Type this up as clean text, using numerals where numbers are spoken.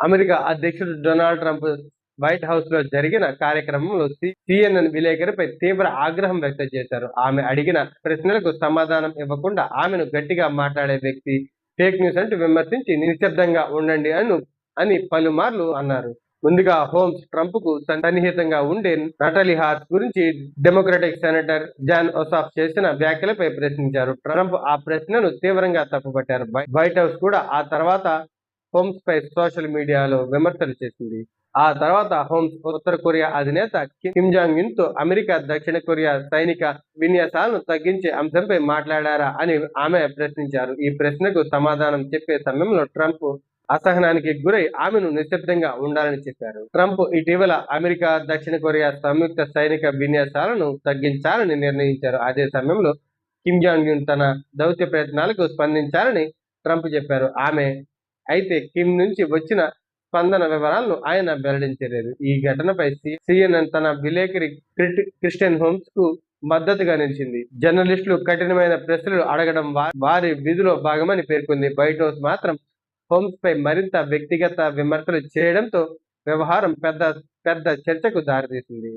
America అధ్యక్షుడు Donald Trump white house లో జరిగిన కార్యక్రమంలో సిఎన్ఎన్ విలేకరిపై తీవ్ర ఆగ్రహం వ్యక్తం చేశారు. ఆమె అడిగిన ప్రశ్నలకు సమాధానం ఇవ్వకుండా ఆమెను గట్టిగా మాట్లాడే వ్యక్తి ఫేక్ న్యూస్ అంటూ విమర్శించి నిశ్శబ్దంగా ఉండండి అని పలుమార్లు అన్నారు. ముందుగా హోమ్స్ ట్రంప్ కు సన్నిహితంగా ఉండే నటలీ హార్స్ గురించి డెమోక్రటిక్ సెనేటర్ జాన్ ఒసాఫ్ చేసిన వ్యాఖ్యలపై ప్రశ్నించారు. ట్రంప్ ఆ ప్రశ్నను తీవ్రంగా తప్పుపట్టారు. వైట్ హౌస్ కూడా ఆ తర్వాత హోమ్స్ పై సోషల్ మీడియాలో విమర్శలు చేసింది. ఆ తర్వాత హోమ్స్ ఉత్తర కొరియా అధినేత కిమ్ జాంగ్ యున్ తో అమెరికా దక్షిణ కొరియా సైనిక విన్యాసాలను తగ్గించే అంశంపై మాట్లాడారా అని ఆమె ప్రశ్నించారు. ఈ ప్రశ్నకు సమాధానం చెప్పే సమయంలో ట్రంప్ అసహనానికి గురై ఆమెను నిశ్శబ్దంగా ఉండాలని చెప్పారు. ట్రంప్ ఇటీవల అమెరికా దక్షిణ కొరియా సంయుక్త సైనిక విన్యాసాలను తగ్గించాలని నిర్ణయించారు. అదే సమయంలో కిమ్ జాంగ్ యున్ తన దౌత్య ప్రయత్నాలకు స్పందించాలని ట్రంప్ చెప్పారు. అయితే కిమ్ నుంచి వచ్చిన స్పందన వివరాలను ఆయన వెల్లడించలేదు. ఈ ఘటనపై సిఎన్ఎన్ తన విలేకరి క్రిస్టియన్ హోమ్స్ కు మద్దతుగా నిలిచింది. జర్నలిస్టులు కఠినమైన ప్రశ్నలు అడగడం వారి విధిలో భాగమని పేర్కొంది. వైట్ హౌస్ మాత్రం హోమ్స్ పై మరింత వ్యక్తిగత విమర్శలు చేయడంతో వ్యవహారం పెద్ద చర్చకు దారితీసింది.